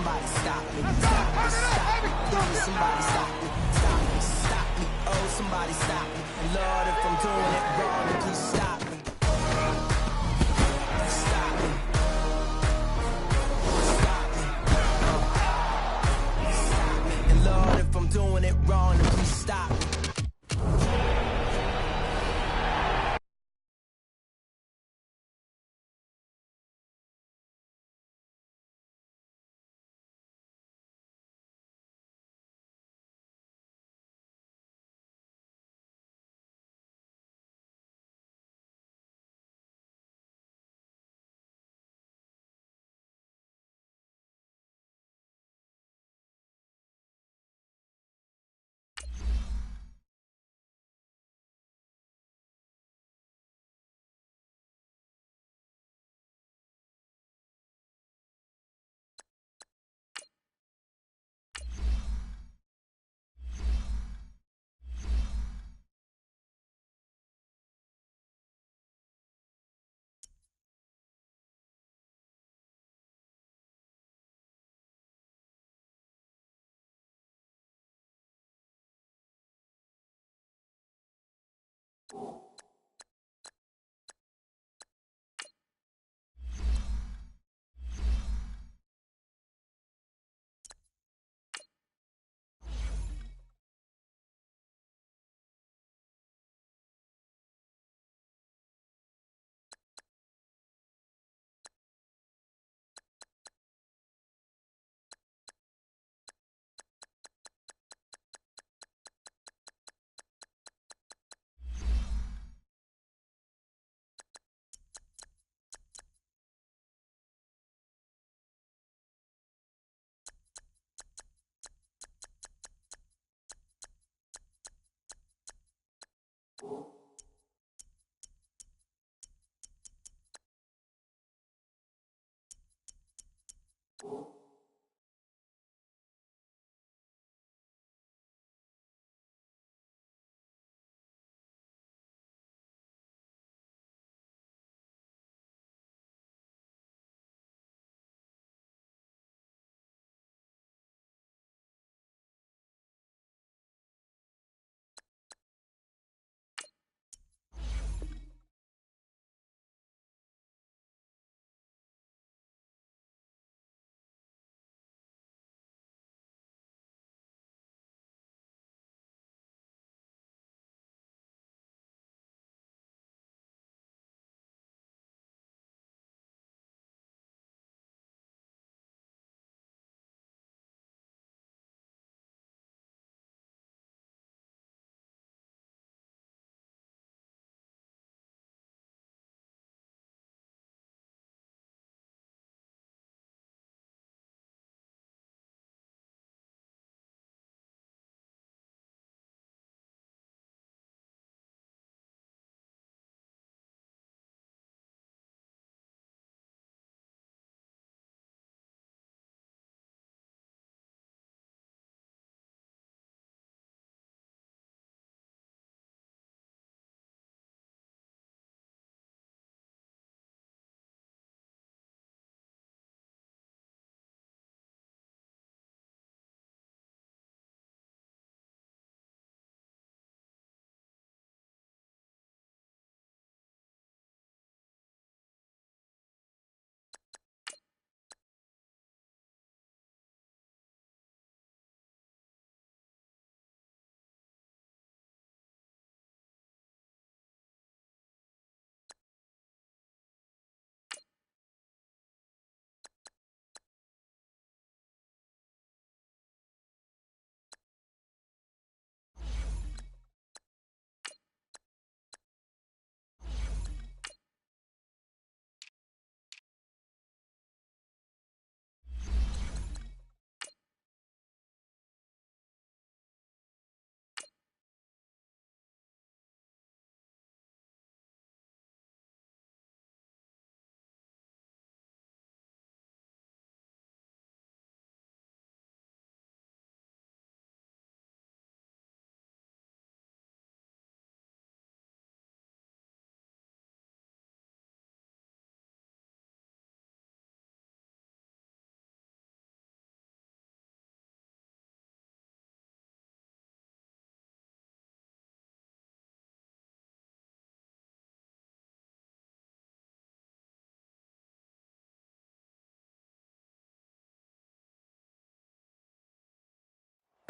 somebody stop me. Stop me, stop me. Please, somebody stop me. Stop me, stop me. Oh, somebody stop me. And Lord, if I'm doing it wrong, then please stop me. Stop me. Stop me. Stop me. And Lord, if I'm doing it wrong, then please stop me.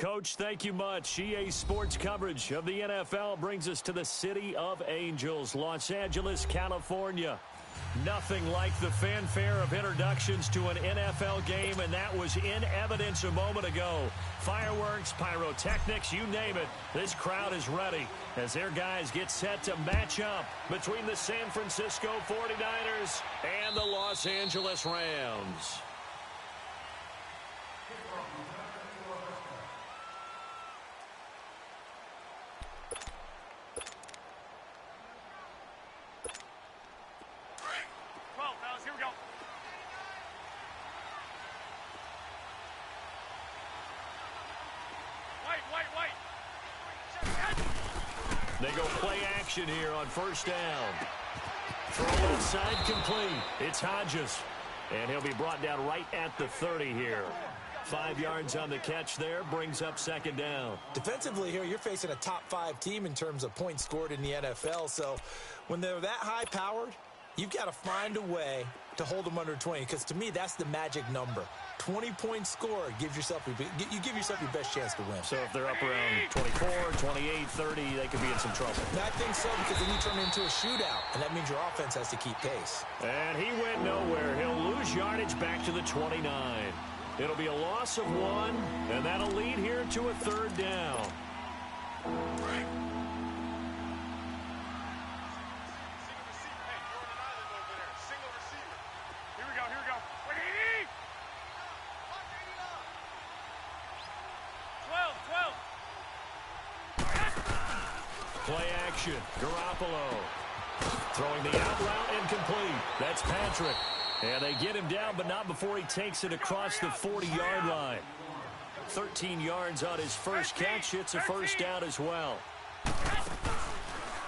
Coach, thank you much. EA Sports coverage of the NFL brings us to the City of Angels, Los Angeles, California. Nothing like the fanfare of introductions to an NFL game, and that was in evidence a moment ago. Fireworks, pyrotechnics, you name it. This crowd is ready as their guys get set to match up between the San Francisco 49ers and the Los Angeles Rams. They go play action here on first down. Throw inside complete. It's Hodges. And he'll be brought down right at the 30 here. 5 yards on the catch there. Brings up second down. Defensively here, you're facing a top 5 team in terms of points scored in the NFL. So when they're that high-powered, you've got to find a way to hold them under 20. Because to me, that's the magic number. 20-point score gives yourself you give yourself your best chance to win. So if they're up around 24, 28, 30, they could be in some trouble. I think so, because then you turn it into a shootout, and that means your offense has to keep pace. And he went nowhere. He'll lose yardage back to the 29. It'll be a loss of 1, and that'll lead here to a third down. Play action. Garoppolo throwing the out route incomplete. That's Patrick. And they get him down, but not before he takes it across the 40-yard line. 13 yards on his first catch. It's a first down as well.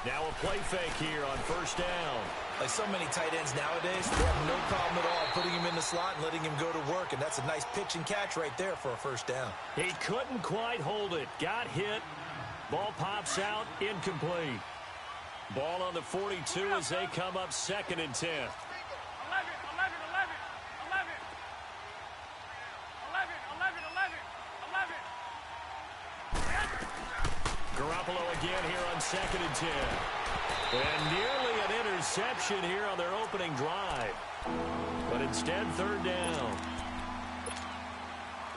Now a play fake here on first down. Like so many tight ends nowadays, they have no problem at all putting him in the slot and letting him go to work. And that's a nice pitch and catch right there for a first down. He couldn't quite hold it. Got hit. Ball pops out, incomplete. Ball on the 42 as they come up 2nd and 10. 11. Garoppolo again here on 2nd and 10. And nearly an interception here on their opening drive. But instead, third down.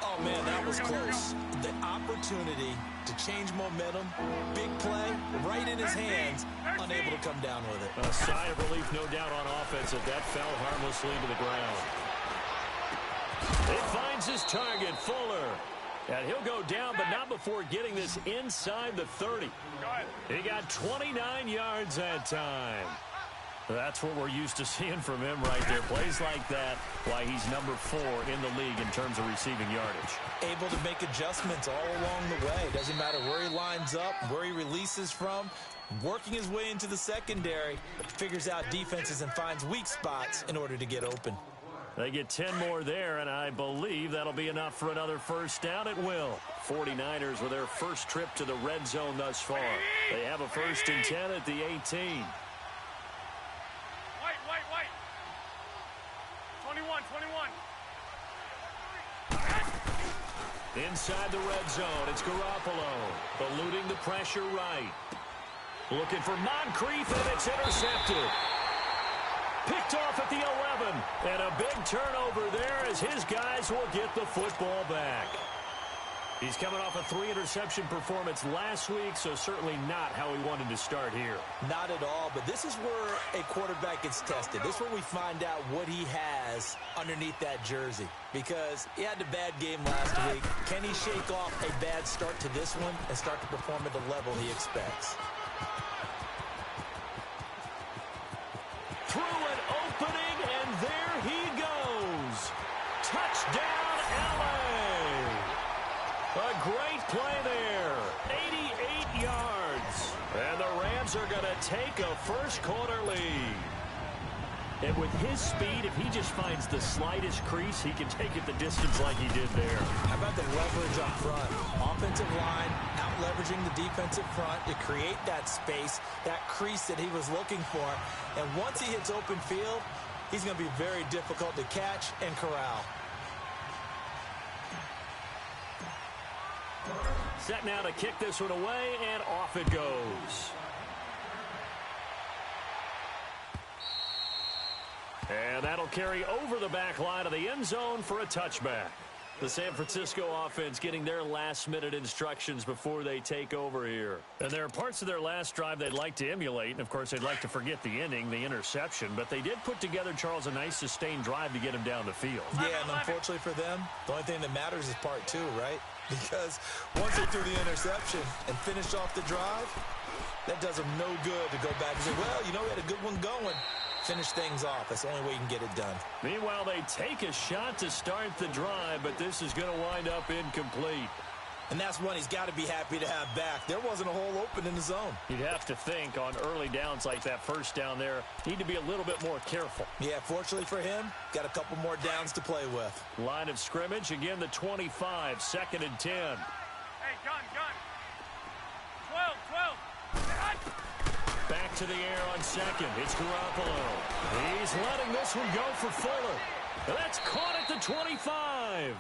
Oh, man, that was close. The opportunity to change momentum, big play, right in his hands, unable to come down with it. A sigh of relief, no doubt, on offense as that fell harmlessly to the ground. It finds his target, Fuller. And he'll go down, but not before getting this inside the 30. He got 29 yards that time. That's what we're used to seeing from him right there. Plays like that, why he's number 4 in the league in terms of receiving yardage. Able to make adjustments all along the way. Doesn't matter where he lines up, where he releases from. Working his way into the secondary, figures out defenses and finds weak spots in order to get open. They get 10 more there, and I believe that'll be enough for another first down. It will. 49ers with their first trip to the red zone thus far. They have a 1st and 10 at the 18. White. 21. Inside the red zone, it's Garoppolo, eluding the pressure right. Looking for Moncrief, and it's intercepted. Picked off at the 11, and a big turnover there as his guys will get the football back. He's coming off a 3-interception performance last week, so certainly not how he wanted to start here. Not at all, but this is where a quarterback gets tested. This is where we find out what he has underneath that jersey, because he had a bad game last week. Can he shake off a bad start to this one and start to perform at the level he expects? Through an opening, and there he goes. Touchdown, LA. A great play there. 88 yards. And the Rams are going to take a first-quarter lead. And with his speed, if he just finds the slightest crease, he can take it the distance like he did there. How about the leverage up front? Offensive line out-leveraging the defensive front to create that space, that crease that he was looking for. And once he hits open field, he's going to be very difficult to catch and corral. Set now to kick this one away, and off it goes. And that'll carry over the back line of the end zone for a touchback. The San Francisco offense getting their last-minute instructions before they take over here. And there are parts of their last drive they'd like to emulate. And, of course, they'd like to forget the inning, the interception. But they did put together, Charles, a nice sustained drive to get him down the field. Yeah, and unfortunately for them, the only thing that matters is part two, right? Because once they threw the interception and finished off the drive, that does them no good to go back and say, well, you know, we had a good one going. Finish things off. That's the only way you can get it done. Meanwhile, they take a shot to start the drive, but this is going to wind up incomplete. And that's one he's got to be happy to have back. There wasn't a hole open in the zone. You'd have to think on early downs like that first down there, need to be a little bit more careful. Yeah, fortunately for him, got a couple more downs to play with. Line of scrimmage, again the 25, 2nd and 10. Hey, gun. 12. Back to the air on second. It's Garoppolo. He's letting this one go for Fuller. That's caught at the 25.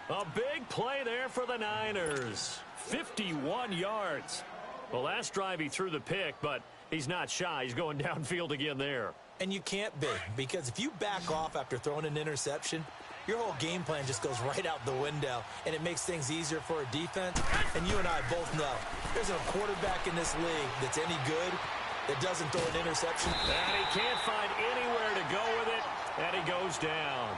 A big play there for the Niners. 51 yards. Well, last drive he threw the pick, but he's not shy. He's going downfield again there. And you can't be, because if you back off after throwing an interception, your whole game plan just goes right out the window, and it makes things easier for a defense. And you and I both know there's a quarterback in this league that's any good that doesn't throw an interception. And he can't find anywhere to go with it, and he goes down.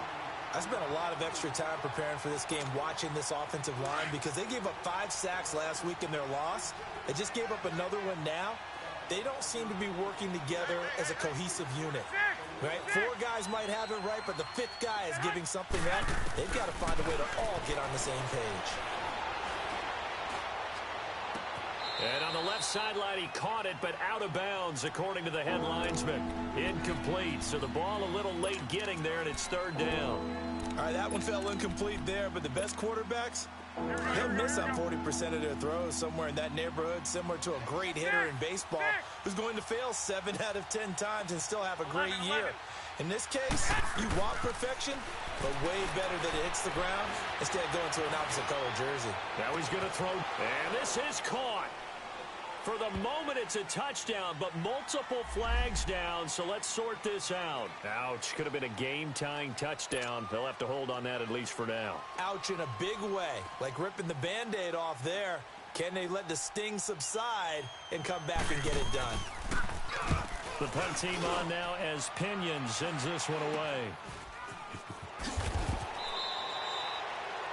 I spent a lot of extra time preparing for this game watching this offensive line because they gave up 5 sacks last week in their loss. They just gave up another one now. They don't seem to be working together as a cohesive unit. Right? 4 guys might have it right, but the 5th guy is giving something up. They've got to find a way to all get on the same page. And on the left sideline, he caught it, but out of bounds, according to the head linesman. Incomplete, so the ball a little late getting there, and it's 3rd down. All right, that one fell incomplete there, but the best quarterbacks, they'll miss on 40% of their throws, somewhere in that neighborhood, similar to a great hitter in baseball who's going to fail 7 out of 10 times and still have a great year. In this case, you want perfection, but way better that it hits the ground instead of going to an opposite color jersey. Now he's going to throw, and this is caught. For the moment, it's a touchdown, but multiple flags down, so let's sort this out. Ouch, could have been a game-tying touchdown. They'll have to hold on that at least for now. Ouch in a big way, like ripping the Band-Aid off there. Can they let the sting subside and come back and get it done? The punt team on now as Pinion sends this one away.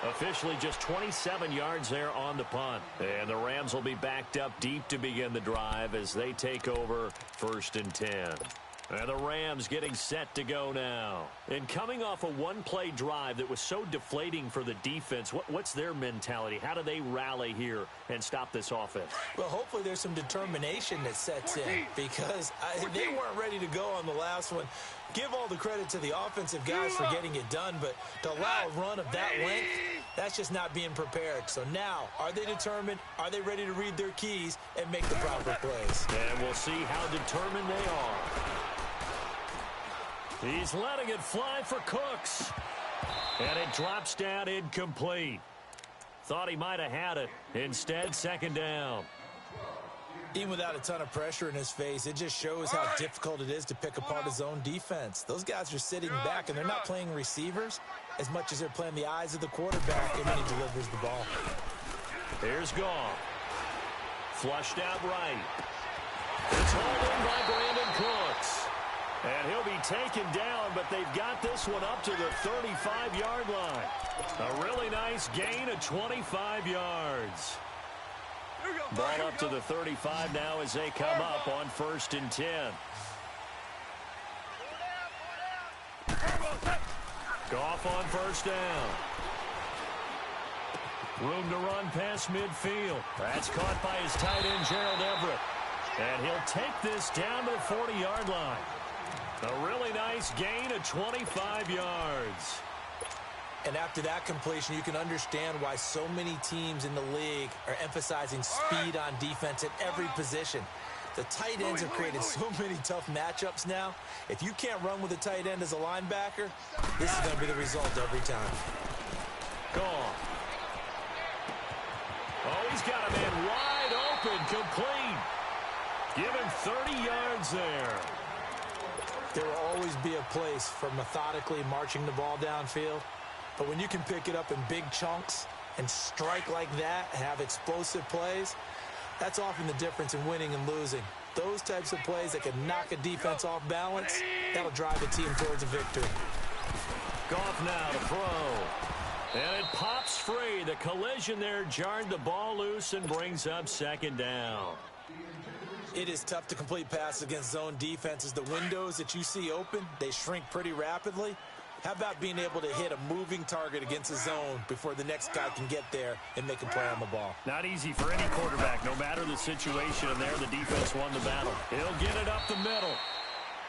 Officially just 27 yards there on the punt. And the Rams will be backed up deep to begin the drive as they take over 1st and 10. And the Rams getting set to go now. And coming off a one-play drive that was so deflating for the defense, what's their mentality? How do they rally here and stop this offense? Well, hopefully there's some determination that sets in because they weren't ready to go on the last one. Give all the credit to the offensive guys for getting it done, but to allow a run of that length, that's just not being prepared. So now, are they determined? Are they ready to read their keys and make the proper plays? And we'll see how determined they are. He's letting it fly for Cooks. And it drops down incomplete. Thought he might have had it. Instead, 2nd down. Even without a ton of pressure in his face, it just shows how difficult it is to pick apart his own defense. Those guys are sitting back, and they're not playing receivers as much as they're playing the eyes of the quarterback, and then he delivers the ball. Here's Goff. Flushed out right. It's hauled in by Brandon Cooks. And he'll be taken down, but they've got this one up to the 35-yard line. A really nice gain of 25 yards. Ball up to the 35 now as they come up on 1st and 10. Goff on 1st down. Room to run past midfield. That's caught by his tight end, Gerald Everett. And he'll take this down to the 40-yard line. A really nice gain of 25 yards. And after that completion, you can understand why so many teams in the league are emphasizing speed on defense at every position. The tight ends have created so many tough matchups now. If you can't run with a tight end as a linebacker, this is going to be the result every time. Gone. Oh, he's got a man wide open, complete. Give him 30 yards there. There will always be a place for methodically marching the ball downfield. But when you can pick it up in big chunks and strike like that, have explosive plays, that's often the difference in winning and losing. Those types of plays that can knock a defense off balance, that'll drive a team towards a victory. Goff now to throw. And it pops free. The collision there jarred the ball loose and brings up second down. It is tough to complete passes against zone defenses. The windows that you see open, they shrink pretty rapidly. How about being able to hit a moving target against a zone before the next guy can get there and make a play on the ball? Not easy for any quarterback, no matter the situation. And there, the defense won the battle. He'll get it up the middle.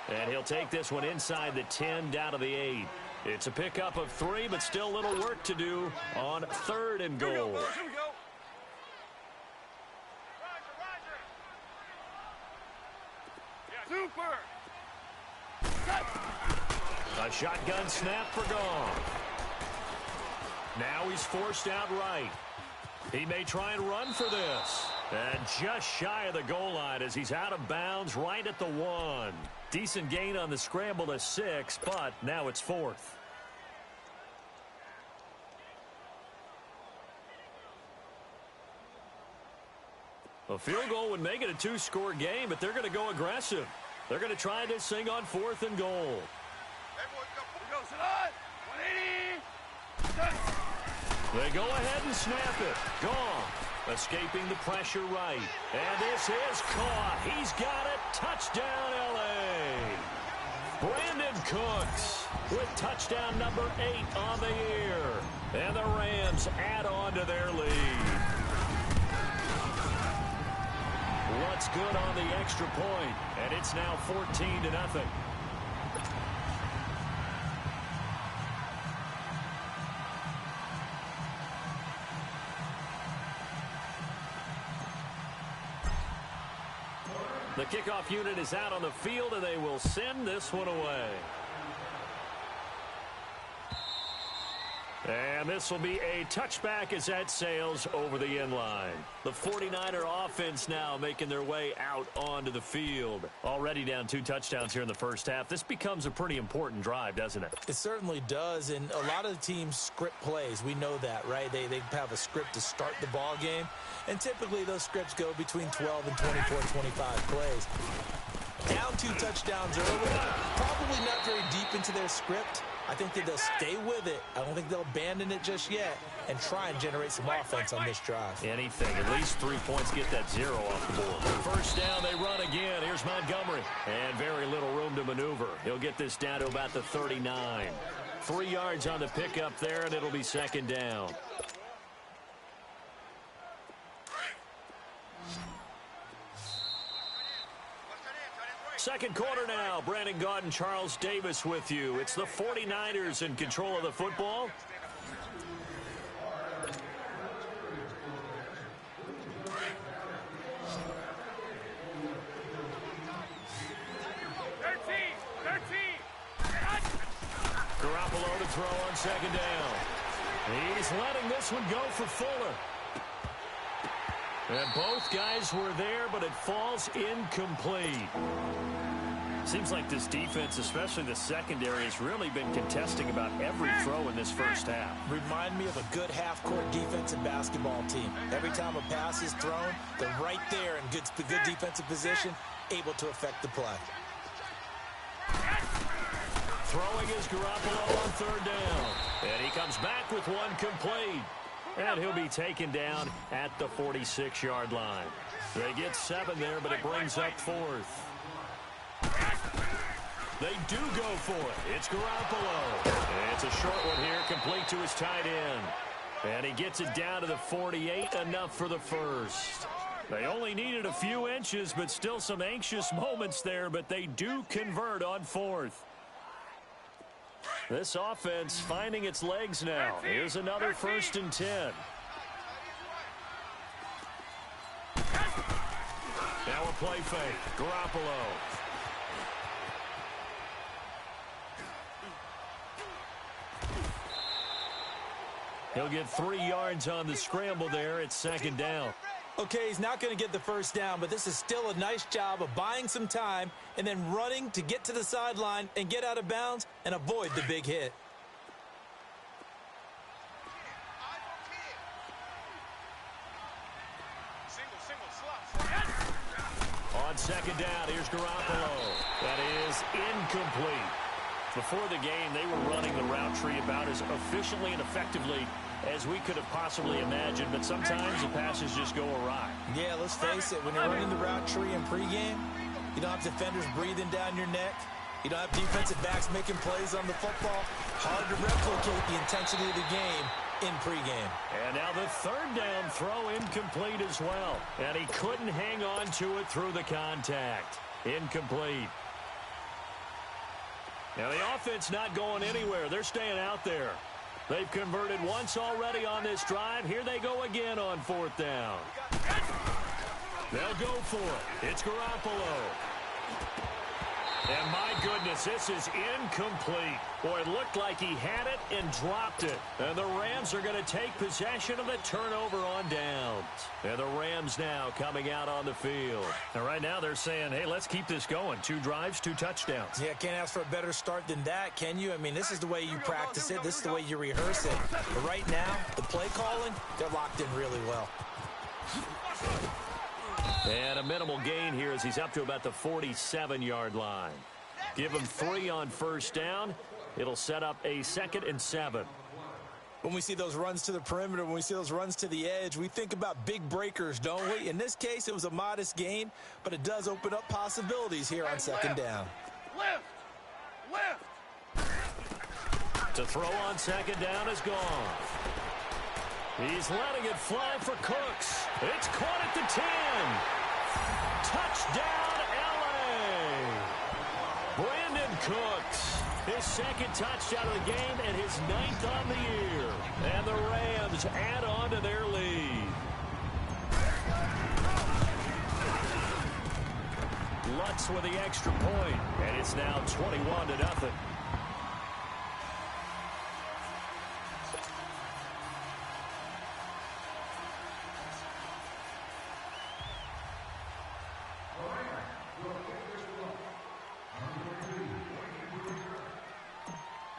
And he'll take this one inside the 10, down to the 8. It's a pickup of 3, but still a little work to do on 3rd and goal. Here we go. Super! A shotgun snap for Goff. Now he's forced out right. He may try and run for this. And just shy of the goal line as he's out of bounds right at the 1. Decent gain on the scramble to 6, but now it's 4th. A field goal would make it a 2-score game, but they're going to go aggressive. They're going to try this thing on 4th and goal. They go ahead and snap it. Goff escaping the pressure right. And this is caught. He's got it. Touchdown, L.A. Brandon Cooks with touchdown number 8 on the year. And the Rams add on to their lead. What's good on the extra point, and it's now 14-0. The kickoff unit is out on the field, and they will send this one away. And this will be a touchback as that sails over the end line. The 49er offense now making their way out onto the field. Already down 2 touchdowns here in the first half. This becomes a pretty important drive, doesn't it? It certainly does, and a lot of the teams script plays. We know that, right? They have a script to start the ball game, and typically those scripts go between 12 and 24, 25 plays. Down 2 touchdowns early, probably not very deep into their script. I think that they'll stay with it. I don't think they'll abandon it just yet and try and generate some offense on this drive. Anything. At least 3 points, get that 0 off the board. First down, they run again. Here's Montgomery. And very little room to maneuver. He'll get this down to about the 39. 3 yards on the pickup there, and it'll be second down. Second quarter now. Brandon Gaudin, Charles Davis with you. It's the 49ers in control of the football. Garoppolo to throw on second down. He's letting this one go for Fuller. And both guys were there, but it falls incomplete. Seems like this defense, especially the secondary, has really been contesting about every throw in this first half. Remind me of a good half-court defensive basketball team. Every time a pass is thrown, they're right there in good defensive position, able to affect the play. Throwing is Garoppolo on third down. And he comes back with one complete. And he'll be taken down at the 46-yard line. They get 7 there, but it brings up 4th. They do go for it. It's Garoppolo. It's a short one here, complete to his tight end. And he gets it down to the 48, enough for the first. They only needed a few inches, but still some anxious moments there, but they do convert on 4th. This offense finding its legs now. Here's another 1st and 10. Now a play fake. Garoppolo. He'll get 3 yards on the scramble there. It's second down. Okay, he's not going to get the first down, but this is still a nice job of buying some time and then running to get to the sideline and get out of bounds and avoid the big hit. On second down, here's Garoppolo. That is incomplete. Before the game, they were running the route tree about as efficiently and effectively as we could have possibly imagined, but sometimes the passes just go awry. Yeah, let's face it, when you're running the route tree in pregame, you don't have defenders breathing down your neck. You don't have defensive backs making plays on the football. Hard to replicate the intensity of the game in pregame. And now the third down throw incomplete as well. And he couldn't hang on to it through the contact. Incomplete. Now the offense not going anywhere. They're staying out there. They've converted once already on this drive. Here they go again on fourth down. They'll go for it. It's Garoppolo. And my goodness, this is incomplete. Boy, it looked like he had it and dropped it. And the Rams are going to take possession of the turnover on downs. And the Rams now coming out on the field. And right now they're saying, hey, let's keep this going. 2 drives, 2 touchdowns. Yeah, can't ask for a better start than that, can you? I mean, this is the way you practice it. This is the way you rehearse it. But right now, the play calling, they're locked in really well. And a minimal gain here as he's up to about the 47-yard line. Give him 3 on first down. It'll set up a 2nd and 7. When we see those runs to the perimeter, when we see those runs to the edge, we think about big breakers, don't we? In this case, it was a modest gain, but it does open up possibilities here on second down. To throw on second down is gone. He's letting it fly for Cooks. It's caught at the 10. Touchdown, L.A. Brandon Cooks. His 2nd touchdown of the game and his 9th on the year. And the Rams add on to their lead. Lutz with the extra point, and it's now 21-0.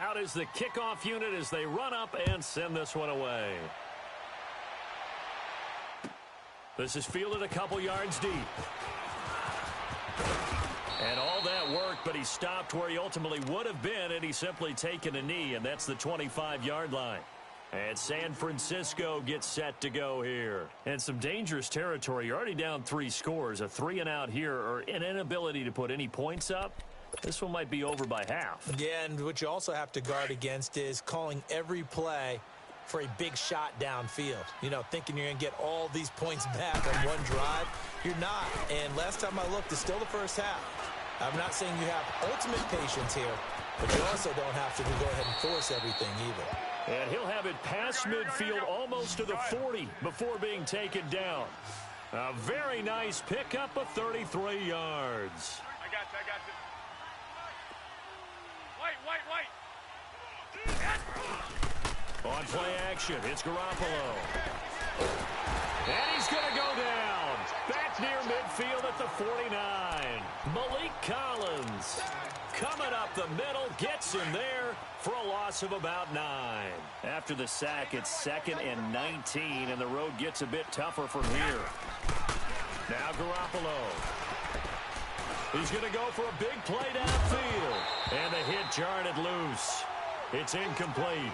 Out is the kickoff unit as they run up and send this one away. This is fielded a couple yards deep. And all that work, but he stopped where he ultimately would have been, and he's simply taken a knee, and that's the 25-yard line. And San Francisco gets set to go here. And some dangerous territory. You're already down 3 scores. A 3-and-out here, or an inability to put any points up. This one might be over by half. Yeah, and what you also have to guard against is calling every play for a big shot downfield. You know, thinking you're going to get all these points back on one drive. You're not. And last time I looked, it's still the first half. I'm not saying you have ultimate patience here, but you also don't have to go ahead and force everything either. And he'll have it past midfield almost to the 40 before being taken down. A very nice pickup of 33 yards. I got you. On play action, it's Garoppolo. And he's going to go down. Back near midfield at the 49. Malik Collins coming up the middle, gets him there for a loss of about 9. After the sack, it's 2nd and 19, and the road gets a bit tougher from here. Now Garoppolo. He's going to go for a big play downfield. And the hit jarred it loose. It's incomplete.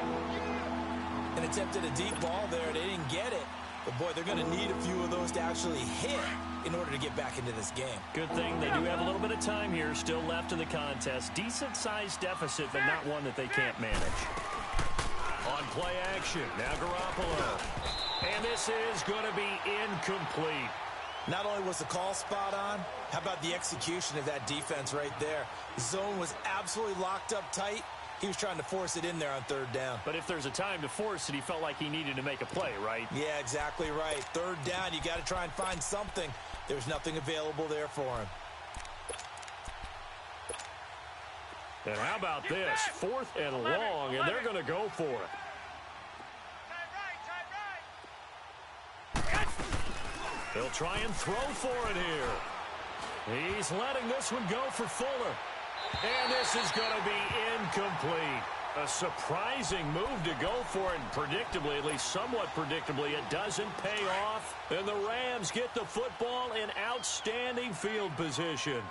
And attempted a deep ball there. They didn't get it. But, boy, they're going to need a few of those to actually hit in order to get back into this game. Good thing they do have a little bit of time here still left in the contest. Decent-sized deficit, but not one that they can't manage. On play action, now Garoppolo. And this is going to be incomplete. Not only was the call spot on, how about the execution of that defense right there? The zone was absolutely locked up tight. He was trying to force it in there on third down. But if there's a time to force it, he felt like he needed to make a play, right? Yeah, exactly right. Third down, you got to try and find something. There's nothing available there for him. And how about this? 4th and long, and they're going to go for it. He'll try and throw for it here. He's letting this one go for Fuller. And this is going to be incomplete. A surprising move to go for it, and predictably, at least somewhat predictably, it doesn't pay off. And the Rams get the football in outstanding field position.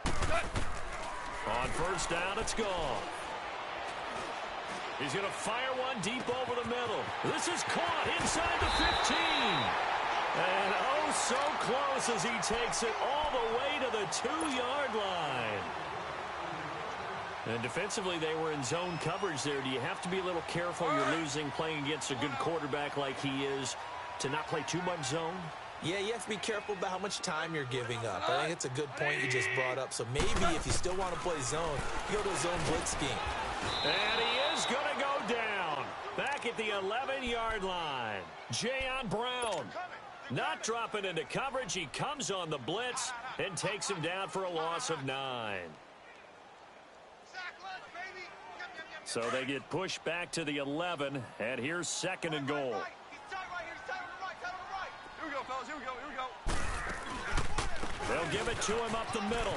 On first down, it's gone. He's going to fire one deep over the middle. This is caught inside the 15. And oh, so close as he takes it all the way to the 2-yard line. And defensively, they were in zone coverage there. Do you have to be a little careful? You're losing, playing against a good quarterback like he is, to not play too much zone? Yeah, you have to be careful about how much time you're giving up. I think it's a good point you just brought up. So maybe if you still want to play zone, you go to a zone blitz scheme. And he is going to go down. Back at the 11-yard line. Jayon Brown not dropping into coverage. He comes on the blitz and takes him down for a loss of 9. So they get pushed back to the 11, and here's 2nd and goal. They'll give it to him up the middle.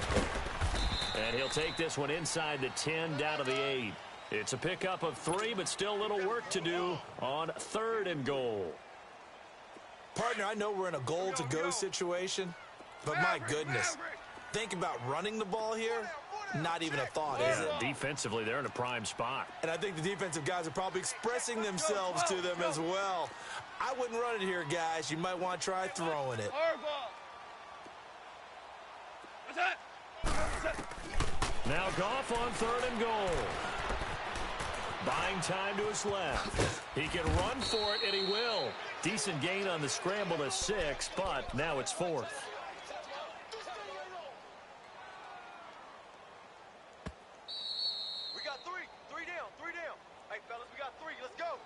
And he'll take this one inside the 10, down to the 8. It's a pickup of 3, but still a little work to do on 3rd and goal. Partner, I know we're in a goal-to-go situation, but my goodness, think about running the ball here. Not even a thought, is it? Defensively, they're in a prime spot. And I think the defensive guys are probably expressing themselves to them as well. I wouldn't run it here, guys. You might want to try throwing it. Now Goff on 3rd and goal. Buying time to his left. He can run for it, and he will. Decent gain on the scramble to 6, but now it's 4th. We got 3 down. Hey, fellas, we got 3. Let's go.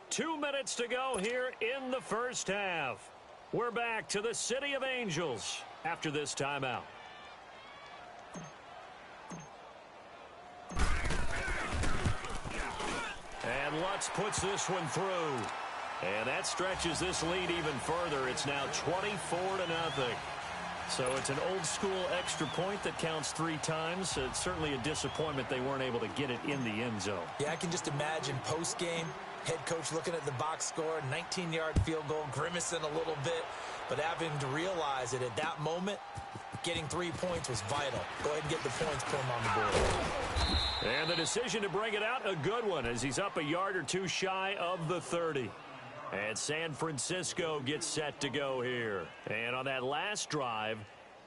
2 minutes to go here in the first half. We're back to the City of Angels after this timeout. And Lutz puts this one through. And that stretches this lead even further. It's now 24-0. So it's an old-school extra point that counts 3 times. It's certainly a disappointment they weren't able to get it in the end zone. Yeah, I can just imagine post-game, head coach looking at the box score, 19-yard field goal, grimacing a little bit, but having to realize that at that moment, getting 3 points was vital. Go ahead and get the points, put them on the board. And the decision to bring it out, a good one, as he's up a yard or 2 shy of the 30. And San Francisco gets set to go here. And on that last drive,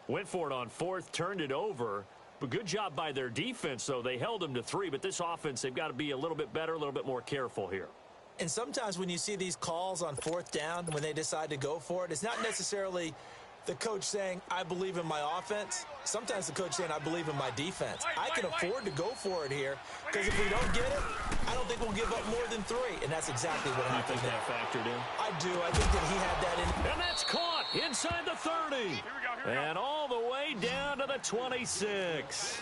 went for it on 4th, turned it over. But good job by their defense, though. They held them to 3. But this offense, they've got to be a little bit better, a little bit more careful here. And sometimes when you see these calls on 4th down, when they decide to go for it, it's not necessarily the coach saying, I believe in my offense. Sometimes the coach saying, I believe in my defense. I can afford to go for it here because if we don't get it, I don't think we'll give up more than 3. And that's exactly what happened. You think that factored in? I do. I think that he had that in. And that's caught inside the 30. And all the way down to the 26.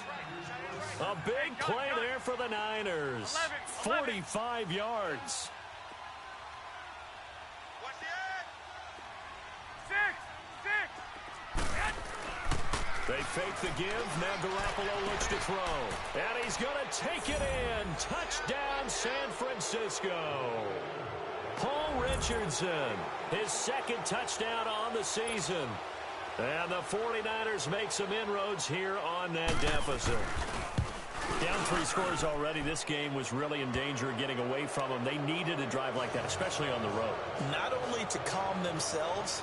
A big play there for the Niners. 45 yards. They fake the give. Now Garoppolo looks to throw. And he's going to take it in. Touchdown, San Francisco. Paul Richardson, his 2nd touchdown on the season. And the 49ers make some inroads here on that deficit. Down 3 scores already. This game was really in danger of getting away from them. They needed a drive like that, especially on the road. Not only to calm themselves,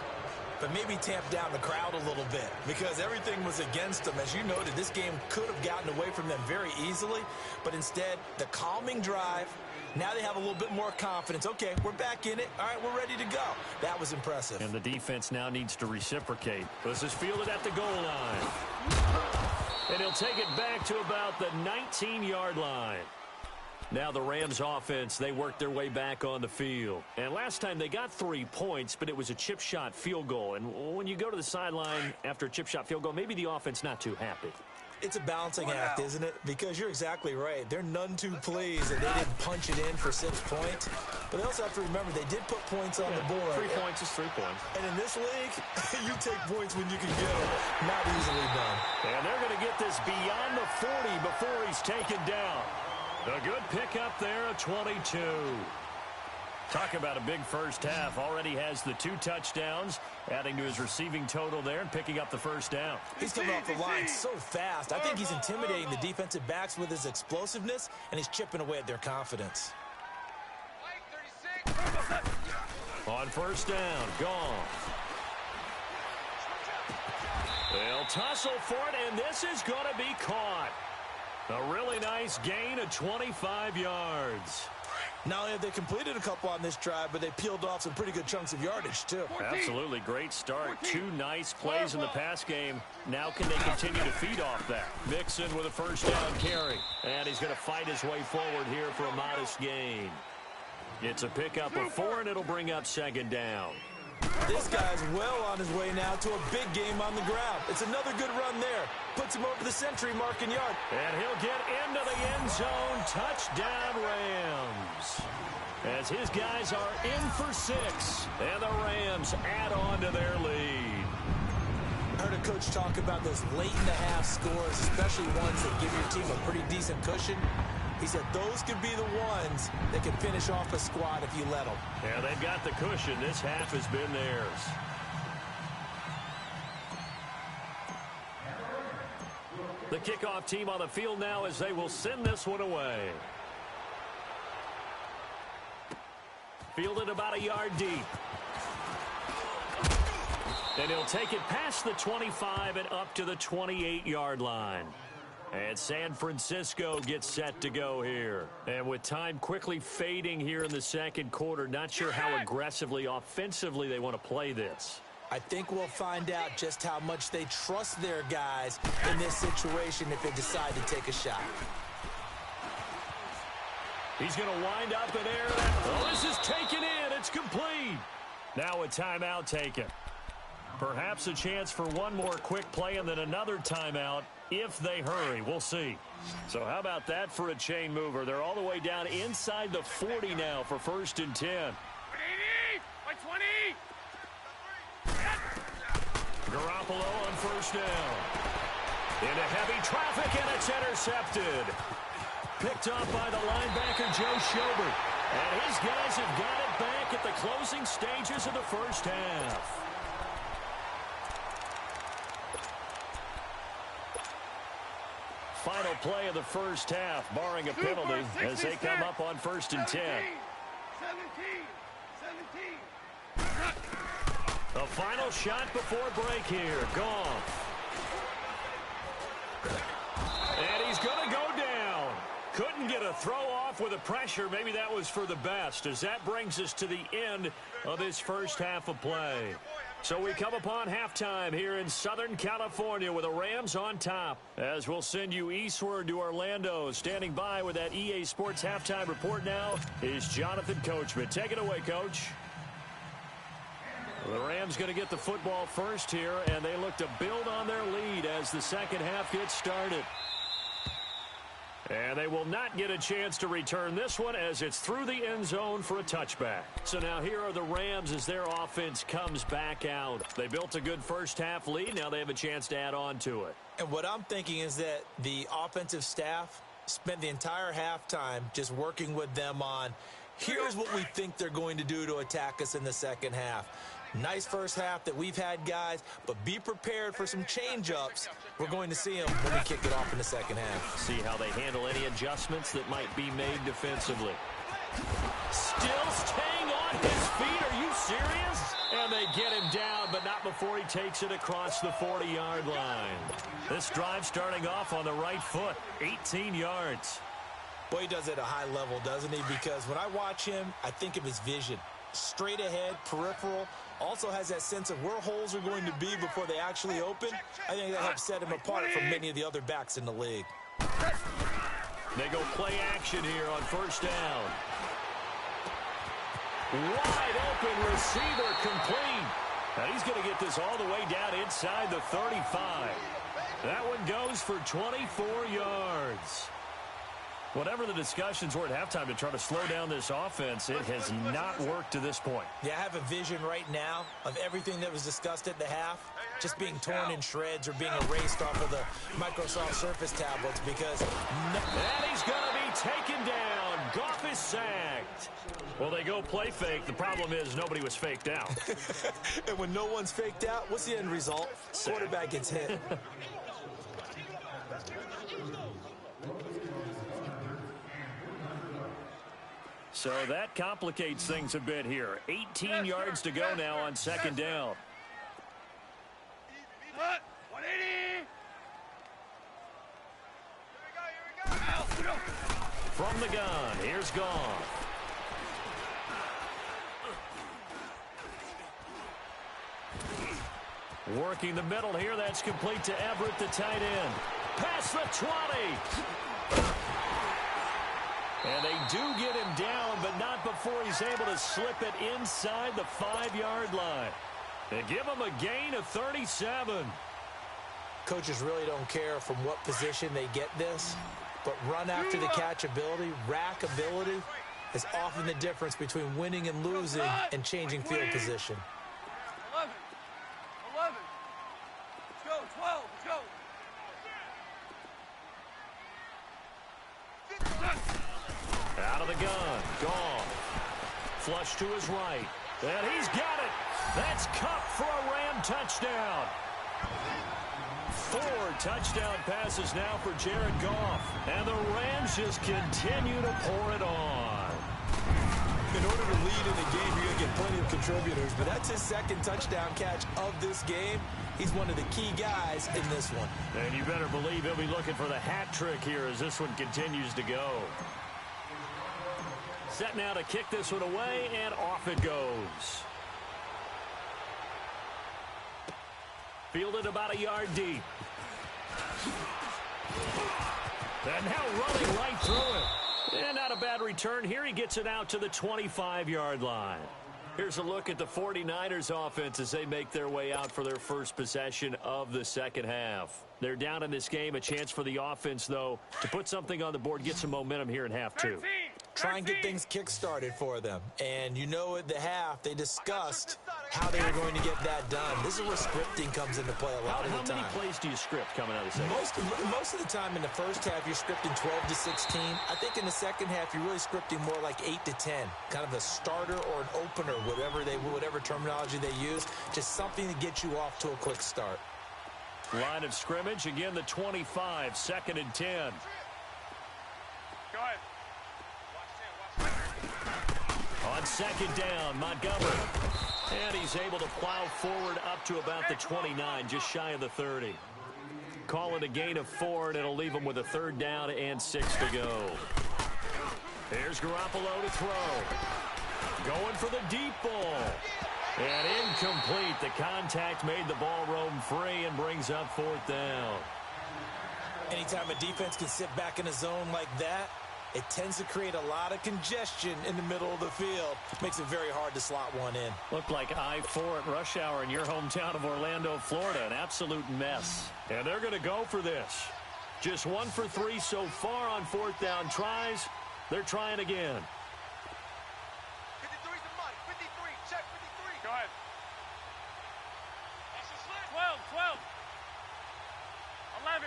but maybe tamp down the crowd a little bit because everything was against them. As you noted, this game could have gotten away from them very easily, but instead, the calming drive, now they have a little bit more confidence. Okay, we're back in it. All right, we're ready to go. That was impressive. And the defense now needs to reciprocate. This is fielded at the goal line. And he'll take it back to about the 19-yard line. Now the Rams offense, they worked their way back on the field. And last time they got 3 points, but it was a chip shot field goal. And when you go to the sideline after a chip shot field goal, maybe the offense not too happy. It's a balancing act, isn't it? Because you're exactly right. They're none too pleased that they didn't punch it in for 6 points. But they also have to remember they did put points on the board. 3 points is 3 points. And in this league, you take points when you can get them. Not easily done. And they're going to get this beyond the 40 before he's taken down. A good pickup there, a 22. Talk about a big first half. Already has the 2 touchdowns, adding to his receiving total there and picking up the first down. He's coming off the line so fast. I think he's intimidating the defensive backs with his explosiveness, and he's chipping away at their confidence. On first down, gone. They'll tussle for it, and this is going to be caught. A really nice gain of 25 yards. Not only have they completed a couple on this drive, but they peeled off some pretty good chunks of yardage, too. Absolutely great start. 2 nice plays in the pass game. Now can they continue to feed off that? Mixon with a first down carry. And he's going to fight his way forward here for a modest gain. It's a pickup of 4, and it'll bring up second down. This guy's well on his way now to a big game on the ground. It's another good run there. Puts him over the century mark in yard. And he'll get into the end zone. Touchdown, Rams. As his guys are in for 6. And the Rams add on to their lead. I heard a coach talk about those late-in-the-half scores, especially ones that give your team a pretty decent cushion. He said those could be the ones that can finish off a squad if you let them. Yeah, they've got the cushion. This half has been theirs. The kickoff team on the field now as they will send this one away. Fielded about a yard deep. And he'll take it past the 25 and up to the 28-yard line. And San Francisco gets set to go here. And with time quickly fading here in the second quarter, not sure how aggressively, offensively they want to play this. I think we'll find out just how much they trust their guys in this situation if they decide to take a shot. He's going to wind up in air. Oh, this is taken in. It's complete. Now a timeout taken. Perhaps a chance for one more quick play and then another timeout if they hurry. We'll see. So how about that for a chain mover? They're all the way down inside the 40 now for 1st and 10. 180! 120! Garoppolo on first down. Into heavy traffic, and it's intercepted. Picked up by the linebacker, Joe Schobert. And his guys have got it back at the closing stages of the first half. Final play of the first half, barring a penalty, as they come up on 1st and 10. 17. The final shot before break here. Gone. And he's going to go down. Couldn't get a throw off with the pressure. Maybe that was for the best, as that brings us to the end of this first half of play. So we come upon halftime here in Southern California with the Rams on top. As we'll send you eastward to Orlando. Standing by with that EA Sports halftime report now is Jonathan Coachman. Take it away, Coach. The Rams going to get the football first here, and they look to build on their lead as the second half gets started. And they will not get a chance to return this one as it's through the end zone for a touchback. So now here are the Rams as their offense comes back out. They built a good first half lead. Now they have a chance to add on to it. And what I'm thinking is that the offensive staff spent the entire halftime just working with them on, here's what we think they're going to do to attack us in the second half. Nice first half that we've had, guys, but be prepared for some change-ups. We're going to see them when we kick it off in the second half. See how they handle any adjustments that might be made defensively. Still staying on his feet. Are you serious? And they get him down, but not before he takes it across the 40-yard line. This drive starting off on the right foot, 18 yards. Boy, he does it at a high level, doesn't he? Because when I watch him, I think of his vision. Straight ahead, peripheral, also has that sense of where holes are going to be before they actually open. I think that helps set him apart from many of the other backs in the league. They go play action here on first down. Wide open receiver complete. And he's going to get this all the way down inside the 35. That one goes for 24 yards. Whatever the discussions were at halftime to try to slow down this offense, it has not worked to this point. Yeah, I have a vision right now of everything that was discussed at the half just being torn in shreds or being erased off of the Microsoft Surface tablets because... And he's going to be taken down. Goff is sacked. Well, they go play fake. The problem is nobody was faked out. And when no one's faked out, what's the end result? Quarterback gets hit. So that complicates things a bit here. 18 yards to go now on second down. 180. Here we go. From the gun, here's Goff. Working the middle here, that's complete to Everett, the tight end. Past the 20. And they do get him down, but not before he's able to slip it inside the 5-yard line. They give him a gain of 37. Coaches really don't care from what position they get this, but run after the catch ability, rack ability, is often the difference between winning and losing and changing field position. 11. 11. Let's go. 12. Let's go. Out of the gun, Goff. Flush to his right. And he's got it. That's Kupp for a Ram touchdown. 4 touchdown passes now for Jared Goff. And the Rams just continue to pour it on. In order to lead in a game, you're going to get plenty of contributors, but that's his second touchdown catch of this game. He's one of the key guys in this one. And you better believe he'll be looking for the hat trick here as this one continues to go. Set now to kick this one away, and off it goes. Fielded about a yard deep. And now running right through it. And not a bad return here. He gets it out to the 25-yard line. Here's a look at the 49ers offense as they make their way out for their first possession of the second half. They're down in this game. A chance for the offense, though, to put something on the board, get some momentum here in half two. Try and get things kick-started for them. And you know at the half, they discussed how they were going to get that done. This is where scripting comes into play a lot of the time. How many plays do you script coming out of the second? Most of the time in the first half, you're scripting 12 to 16. I think in the second half, you're really scripting more like 8 to 10. Kind of a starter or an opener, whatever terminology they use. Just something to get you off to a quick start. Line of scrimmage, again the 25, 2nd and 10. Go ahead. On second down, Montgomery. And he's able to plow forward up to about the 29, just shy of the 30. Call it a gain of 4, and it'll leave him with a 3rd down and 6 to go. Here's Garoppolo to throw. Going for the deep ball. And incomplete. The contact made the ball roam free and brings up 4th down. Anytime a defense can sit back in a zone like that, it tends to create a lot of congestion in the middle of the field. Makes it very hard to slot one in. Looked like I-4 at rush hour in your hometown of Orlando, Florida. An absolute mess. And they're going to go for this. Just 1 for 3 so far on 4th down tries. They're trying again. 53's the money. 53. Check 53. Go ahead. 12. 11.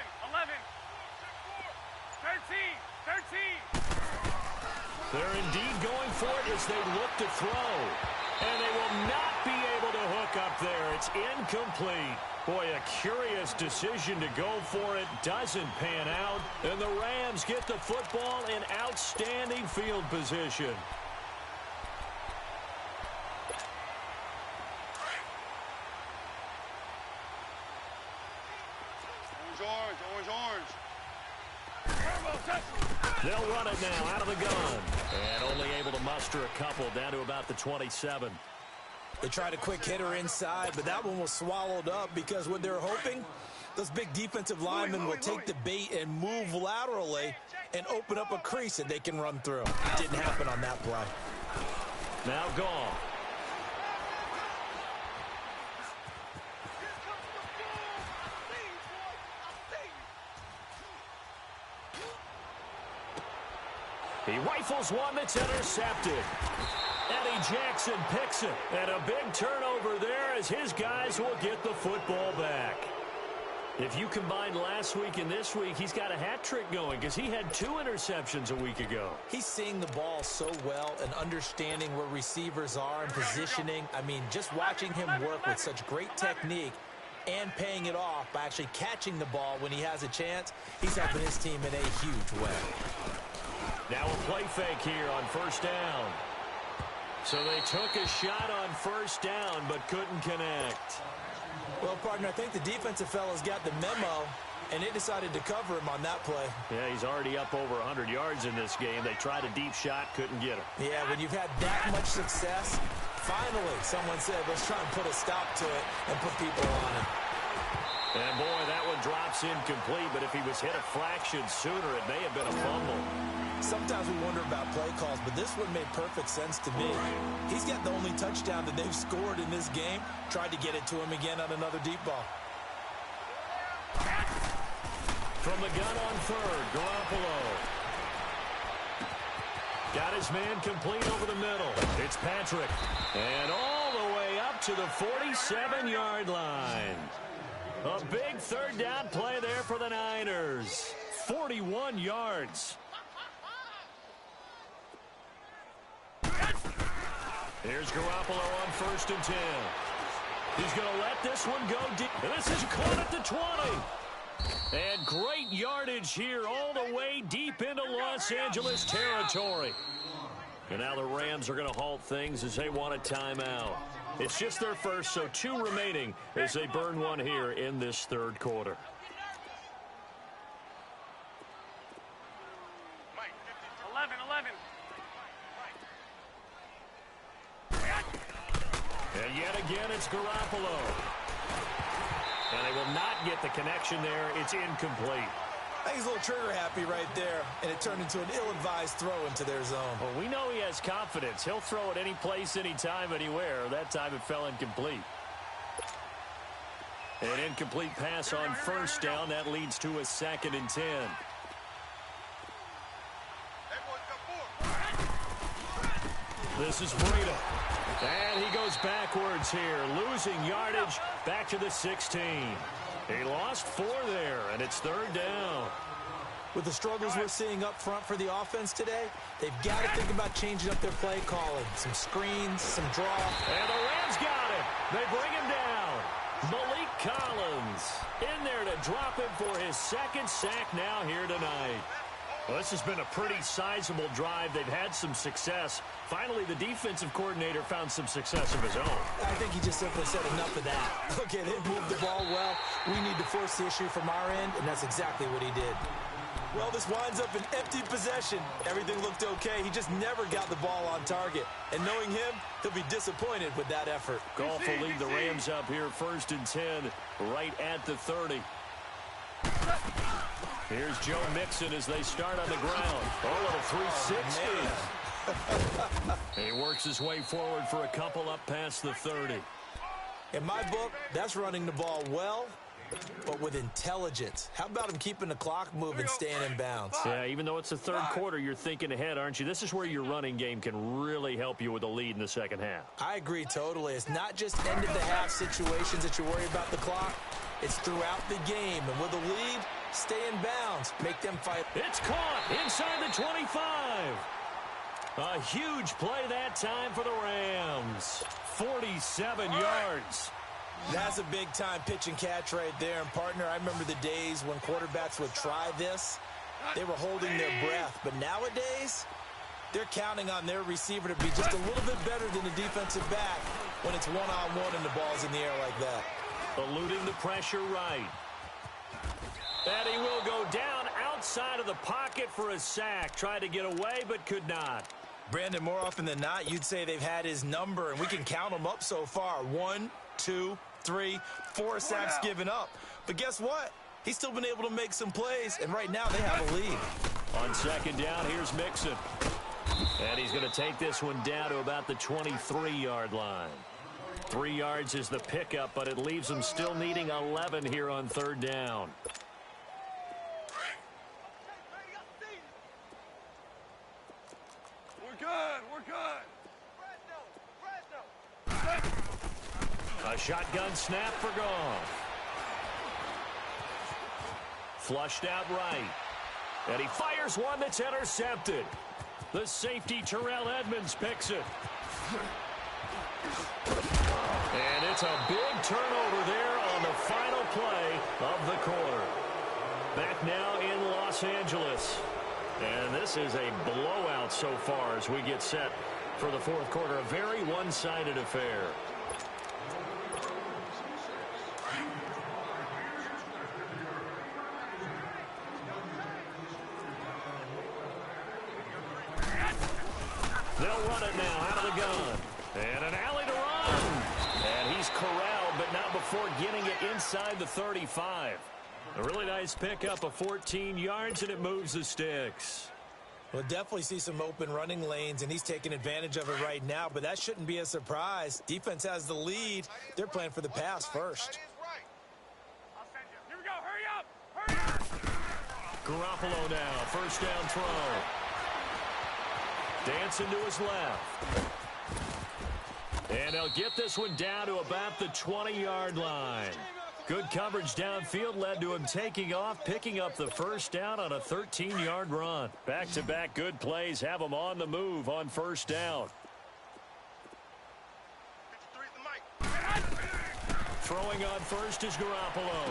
13. They're indeed going for it as they look to throw. And they will not be able to hook up there. It's incomplete. Boy, a curious decision to go for it. Doesn't pan out. And the Rams get the football in outstanding field position. Orange. They'll run it now out of the gun. And only able to muster a couple down to about the 27. They tried a quick hitter inside, but that one was swallowed up because what they're hoping, those big defensive linemen will take the bait and move laterally and open up a crease that they can run through. It didn't happen on that play. Now gone. He rifles one that's intercepted. Eddie Jackson picks it. And a big turnover there as his guys will get the football back. If you combine last week and this week, he's got a hat trick going because he had 2 interceptions a week ago. He's seeing the ball so well and understanding where receivers are and positioning. I mean, just watching him work with such great technique and paying it off by actually catching the ball when he has a chance, he's helping his team in a huge way. Now a play fake here on first down. So they took a shot on first down but couldn't connect. Well, partner, I think the defensive fellas got the memo, and they decided to cover him on that play. Yeah, he's already up over 100 yards in this game. They tried a deep shot, couldn't get him. Yeah, when you've had that much success, finally someone said, let's try and put a stop to it and put people on it. And, boy, that one drops incomplete, but if he was hit a fraction sooner, it may have been a fumble. Sometimes we wonder about play calls, but this one made perfect sense to me. He's got the only touchdown that they've scored in this game. Tried to get it to him again on another deep ball. From the gun on third, Garoppolo. Got his man complete over the middle. It's Patrick. And all the way up to the 47-yard line. A big third down play there for the Niners. 41 yards. Here's Garoppolo on first and 10. He's going to let this one go deep. And this is caught at the 20. And great yardage here all the way deep into Los Angeles territory. And now the Rams are going to halt things as they want a timeout. It's just their first, so 2 remaining as they burn one here in this third quarter. Mike, 11. And yet again, it's Garoppolo. And they will not get the connection there. It's incomplete. I think he's a little trigger happy right there, and it turned into an ill-advised throw into their zone. Well, we know he has confidence. He'll throw it any place, anytime, anywhere. That time it fell incomplete. An incomplete pass on first down. That leads to a 2nd and 10. This is Breida. And he goes backwards here, losing yardage back to the 16. He lost 4 there, and it's third down. With the struggles we're seeing up front for the offense today, they've got to think about changing up their play calling. Some screens, some draw. And the Rams got it. They bring him down. Malik Collins in there to drop him for his 2nd sack now here tonight. Well, this has been a pretty sizable drive. They've had some success. Finally, the defensive coordinator found some success of his own. I think he just simply said enough of that. Okay, they've moved the ball well. We need to force the issue from our end, and that's exactly what he did. Well, this winds up an empty possession. Everything looked okay. He just never got the ball on target. And knowing him, he'll be disappointed with that effort. Goff will lead the Rams up here 1st and 10 right at the 30. Here's Joe Mixon as they start on the ground. Oh, a 360. He works his way forward for a couple up past the 30. In my book, that's running the ball well, but with intelligence. How about him keeping the clock moving, staying in bounds? Yeah, even though it's the third quarter, you're thinking ahead, aren't you? This is where your running game can really help you with a lead in the second half. I agree totally. It's not just end-of-the-half situations that you worry about the clock. It's throughout the game. And with a lead, stay in bounds. Make them fight. It's caught inside the 25. A huge play that time for the Rams. 47 yards. That's a big-time pitch and catch right there. And, partner, I remember the days when quarterbacks would try this. They were holding their breath. But nowadays, they're counting on their receiver to be just a little bit better than the defensive back when it's one-on-one and the ball's in the air like that. Eluding the pressure right. And he will go down outside of the pocket for a sack. Tried to get away, but could not. Brandon, more often than not, you'd say they've had his number, and we can count them up so far. 1, 2, 3, 4 sacks given up. But guess what? He's still been able to make some plays, and right now they have a lead. On second down, here's Mixon. And he's going to take this one down to about the 23-yard line. 3 yards is the pickup, but it leaves them still needing 11 here on third down. good. We're good. Fresno. A shotgun snap for Goff. Flushed out right. And he fires one that's intercepted. The safety, Terrell Edmonds, picks it. And it's a big turnover there on the final play of the quarter. Back now in Los Angeles. And this is a blowout so far as we get set for the fourth quarter. A very one-sided affair. They'll run it now out of the gun. And an alley to run. And he's corralled, but not before getting it inside the 35. A really nice pickup of 14 yards, and it moves the sticks. We'll definitely see some open running lanes, and he's taking advantage of it right now, but that shouldn't be a surprise. Defense has the lead. They're playing for the pass first. I'll send you. Here we go. Hurry up. Hurry up. Garoppolo now, first down throw. Dancing to his left. And he'll get this one down to about the 20-yard line. Good coverage downfield led to him taking off, picking up the first down on a 13-yard run. Back-to-back good plays have him on the move on first down. Throwing on first is Garoppolo.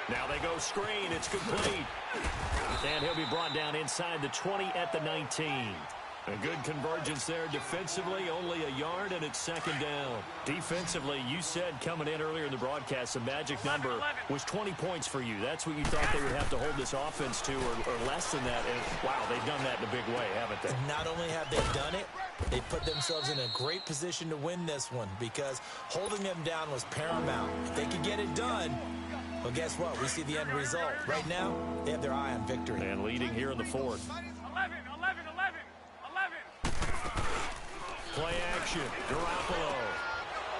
Now they go screen. It's complete. And he'll be brought down inside the 20 at the 19. A good convergence there defensively, only a yard, and it's second down. Defensively, you said coming in earlier in the broadcast, the magic number was 20 points for you. That's what you thought they would have to hold this offense to, or less than that. And, wow, they've done that in a big way, haven't they? And not only have they done it, they put themselves in a great position to win this one because holding them down was paramount. If they could get it done, well, guess what? We see the end result. Right now, they have their eye on victory. And leading here in the fourth. 11. Play action, Garoppolo.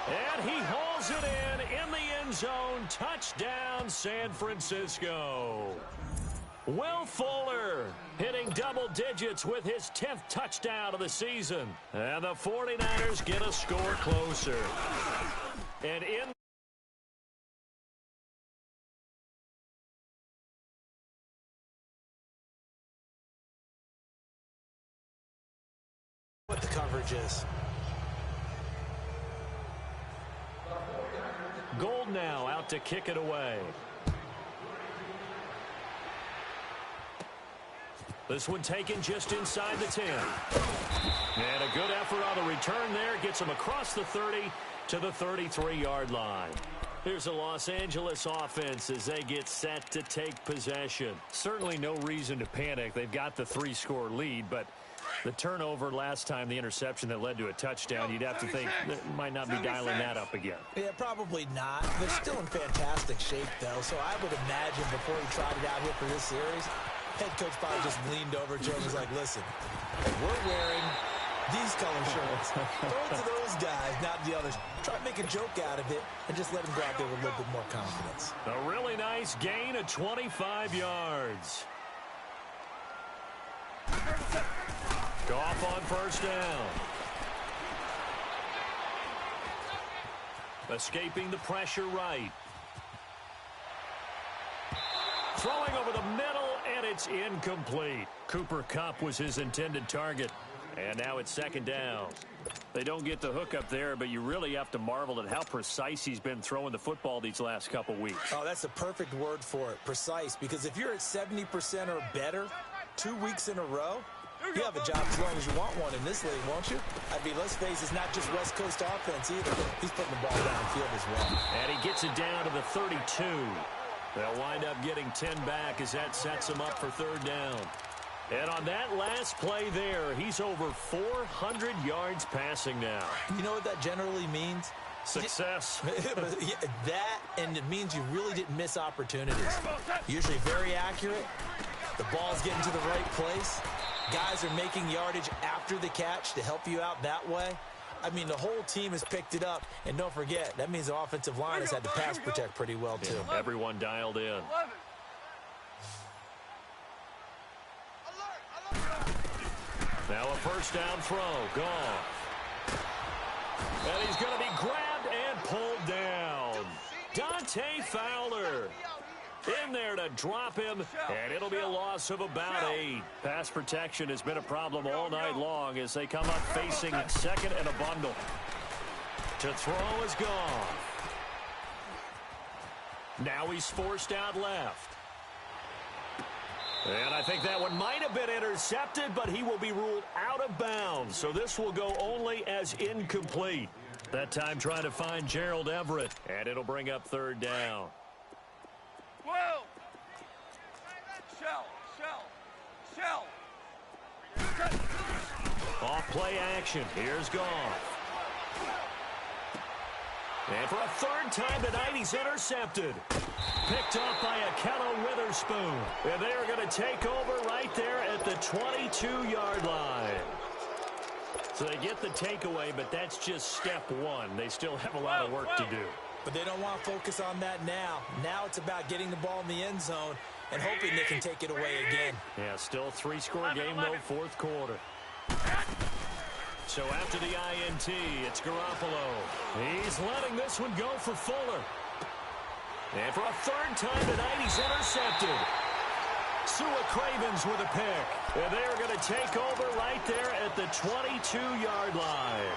And he hauls it in the end zone. Touchdown, San Francisco. Will Fuller hitting double digits with his 10th touchdown of the season. And the 49ers get a score closer. And in What the coverage is. Gold now out to kick it away. This one taken just inside the 10. And a good effort on the return there. Gets him across the 30 to the 33-yard line. Here's the Los Angeles offense as they get set to take possession. Certainly no reason to panic. They've got the 3-score lead, but the turnover last time, the interception that led to a touchdown, you'd have to think that might not be dialing that up again. Yeah, probably not. They're still in fantastic shape, though, so I would imagine before he tried it out here for this series, head coach probably just leaned over to him and was like, listen, we're wearing these color shirts. Throw it to those guys, not the others. Try to make a joke out of it and just let them go out there with a little bit more confidence. A really nice gain of 25 yards. Goff on first down. Escaping the pressure right. Throwing over the middle, and it's incomplete. Cooper Kupp was his intended target. And now it's second down. They don't get the hook up there, but you really have to marvel at how precise he's been throwing the football these last couple weeks. Oh, that's the perfect word for it, precise. Because if you're at 70% or better 2 weeks in a row, you have a job as long as you want one in this league, won't you? I mean, let's face it, it's not just West Coast offense either. He's putting the ball downfield as well. And he gets it down to the 32. They'll wind up getting 10 back as that sets him up for third down. And on that last play there, he's over 400 yards passing now. You know what that generally means? Success. That, and it means you really didn't miss opportunities. Usually very accurate. The ball's getting to the right place. Guys are making yardage after the catch to help you out that way. I mean, the whole team has picked it up. And don't forget, that means the offensive line has had to pass protect pretty well, too. Yeah, everyone dialed in. Now a first down throw. Gone. And he's going to be grabbed and pulled down. Dante Fowler in there to drop him, and it'll be a loss of about 8. Pass protection has been a problem all night long as they come up facing second and a bundle. To throw is gone. Now he's forced out left. And I think that one might have been intercepted, but he will be ruled out of bounds. So this will go only as incomplete. That time trying to find Gerald Everett, and it'll bring up third down. Whoa! Shell! Off play action. Here's Goff. And for a third time tonight, he's intercepted. Picked off by Akello Witherspoon. And they are going to take over right there at the 22-yard line. So they get the takeaway, but that's just step one. They still have a lot of work to do. But they don't want to focus on that now. Now it's about getting the ball in the end zone and hoping they can take it away again. Yeah, still a 3-score game, though, fourth quarter. So after the INT, it's Garoppolo. He's letting this one go for Fuller. And for a third time tonight, he's intercepted. Sua Cravens with a pick. And they are going to take over right there at the 22-yard line.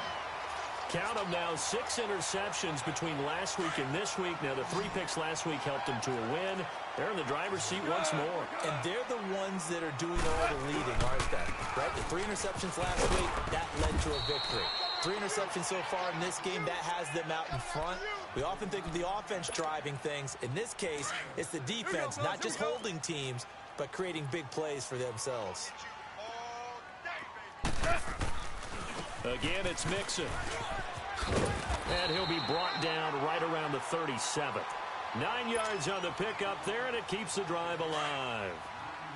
Count them now, 6 interceptions between last week and this week. Now, the 3 picks last week helped them to a win. They're in the driver's seat once more. And they're the ones that are doing all the leading, aren't they? Right? The 3 interceptions last week, that led to a victory. 3 interceptions so far in this game, that has them out in front. We often think of the offense driving things. In this case, it's the defense, not just holding teams, but creating big plays for themselves. Again, it's Mixon. And he'll be brought down right around the 37th. 9 yards on the pickup there, and it keeps the drive alive.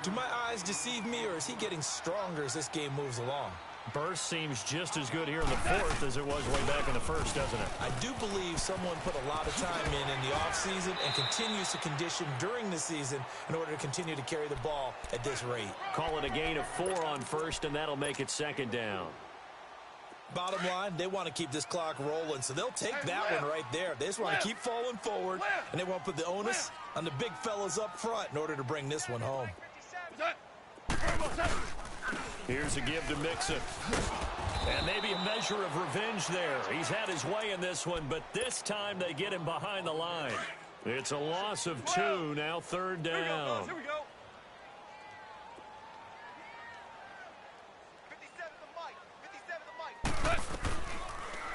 Do my eyes deceive me, or is he getting stronger as this game moves along? Burst seems just as good here in the fourth as it was way back in the first, doesn't it? I do believe someone put a lot of time in the offseason and continues to condition during the season in order to continue to carry the ball at this rate. Call it a gain of 4 on first, and that'll make it second down. Bottom line, they want to keep this clock rolling, so they'll take that one right there. They just want to keep falling forward, and they want to put the onus on the big fellas up front in order to bring this one home. Here's a give to Mixon. And maybe a measure of revenge there. He's had his way in this one, but this time they get him behind the line. It's a loss of 2, now third down. Here we go.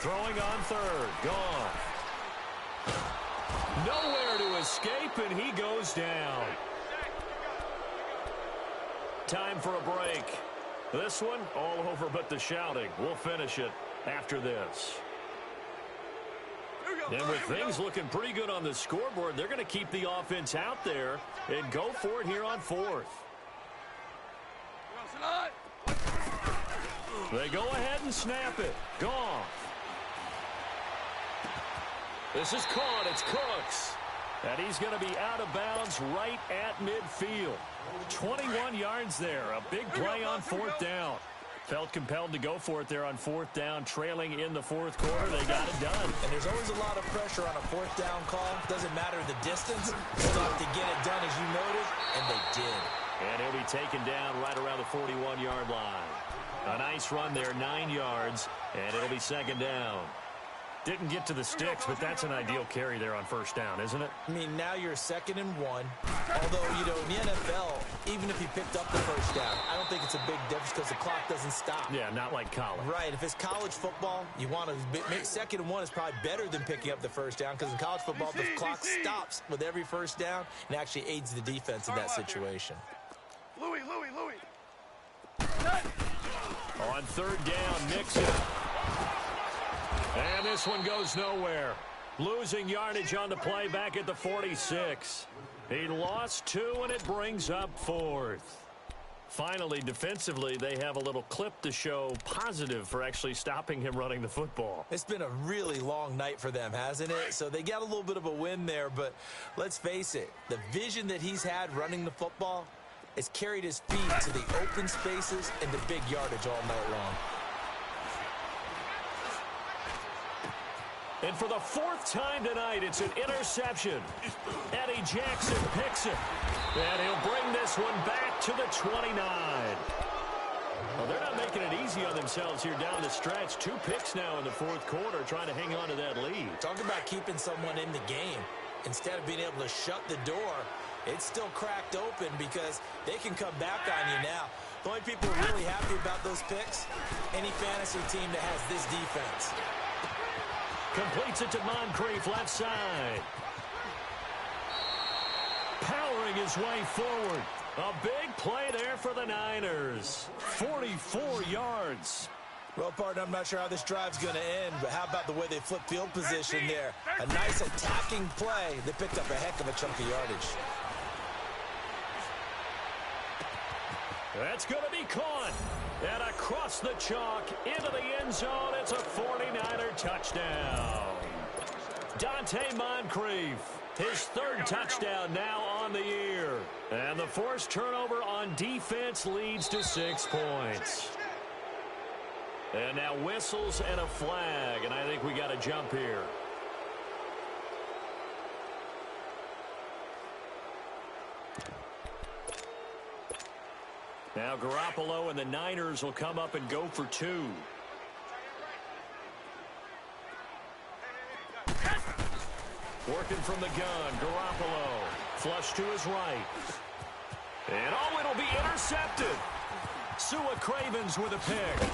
Throwing on third. Gone. Nowhere to escape, and he goes down. Time for a break. This one, all over but the shouting. We'll finish it after this. And with things looking pretty good on the scoreboard, they're going to keep the offense out there and go for it here on fourth. They go ahead and snap it. Gone. This is caught. It's Cooks. And he's going to be out of bounds right at midfield. 21 yards there. A big play on fourth down. Felt compelled to go for it there on fourth down, trailing in the fourth quarter. They got it done. And there's always a lot of pressure on a fourth down call. Doesn't matter the distance. Still have to get it done, as you noted, and they did. And he'll be taken down right around the 41-yard line. A nice run there, 9 yards, and it'll be second down. Didn't get to the sticks, but that's an ideal carry there on first down, isn't it? I mean, now you're 2nd and 1. Although, you know, in the NFL, even if he picked up the first down, I don't think it's a big difference because the clock doesn't stop. Yeah, not like college. Right. If it's college football, you want to make 2nd and 1 is probably better than picking up the first down because in college football, the clock stops with every first down and actually aids the defense in that situation. Louis. On third down, Nixon. And this one goes nowhere. Losing yardage on the play back at the 46. He lost 2, and it brings up fourth. Finally, defensively, they have a little clip to show positive for actually stopping him running the football. It's been a really long night for them, hasn't it? So they got a little bit of a win there, but let's face it, the vision that he's had running the football, has carried his feet to the open spaces and the big yardage all night long. And for the fourth time tonight, it's an interception. Eddie Jackson picks it. And he'll bring this one back to the 29. Well, they're not making it easy on themselves here down the stretch. 2 picks now in the fourth quarter, trying to hang on to that lead. Talk about keeping someone in the game. Instead of being able to shut the door, it's still cracked open because they can come back on you now. The only people really happy about those picks, any fantasy team that has this defense. Completes it to Moncrief, left side. Powering his way forward. A big play there for the Niners. 44 yards. Well, partner, I'm not sure how this drive's going to end, but how about the way they flip field position there? A nice attacking play. They picked up a heck of a chunk of yardage. That's going to be caught. And across the chalk, into the end zone, it's a 49er touchdown. Dante Moncrief, his 3rd touchdown now on the year. And the forced turnover on defense leads to 6 points. And now whistles and a flag, and I think we got a jump here. Now Garoppolo and the Niners will come up and go for 2. Working from the gun, Garoppolo. Flush to his right. And oh, it'll be intercepted. Sua Cravens with a pick.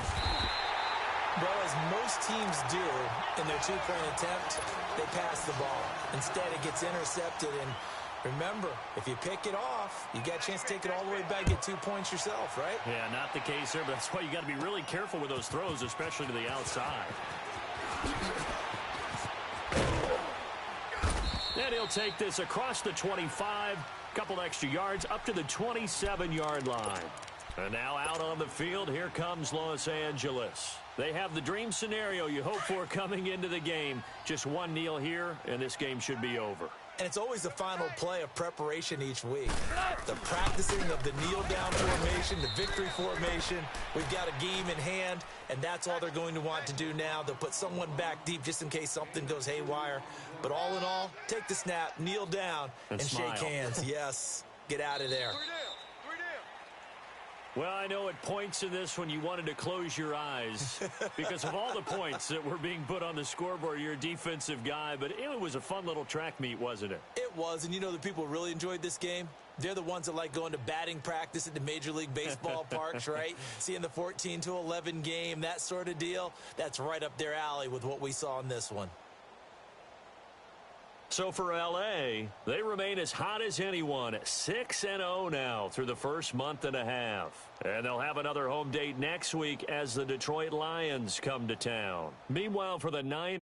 Well, as most teams do in their 2-point attempt, they pass the ball. Instead, it gets intercepted. And remember, if you pick it off, you got a chance to take it all the way back, get 2 points yourself, right? Yeah, not the case there, but that's why you got to be really careful with those throws, especially to the outside. And he'll take this across the 25, couple extra yards, up to the 27-yard line. And now out on the field, here comes Los Angeles. They have the dream scenario you hope for coming into the game. Just one kneel here, and this game should be over. And it's always the final play of preparation each week. The practicing of the kneel-down formation, the victory formation. We've got a game in hand, and that's all they're going to want to do now. They'll put someone back deep just in case something goes haywire. But all in all, take the snap, kneel down, and shake hands. Yes, get out of there. 3 down. 3 down. Well, I know at points in this when you wanted to close your eyes because of all the points that were being put on the scoreboard. You're a defensive guy, but it was a fun little track meet, wasn't it? It was, and you know the people really enjoyed this game? They're the ones that like going to batting practice at the Major League Baseball parks, right? Seeing the 14-11 game, that sort of deal. That's right up their alley with what we saw in this one. So for L.A., they remain as hot as anyone, 6-0 now through the first month and a half. And they'll have another home date next week as the Detroit Lions come to town. Meanwhile, for the Niners,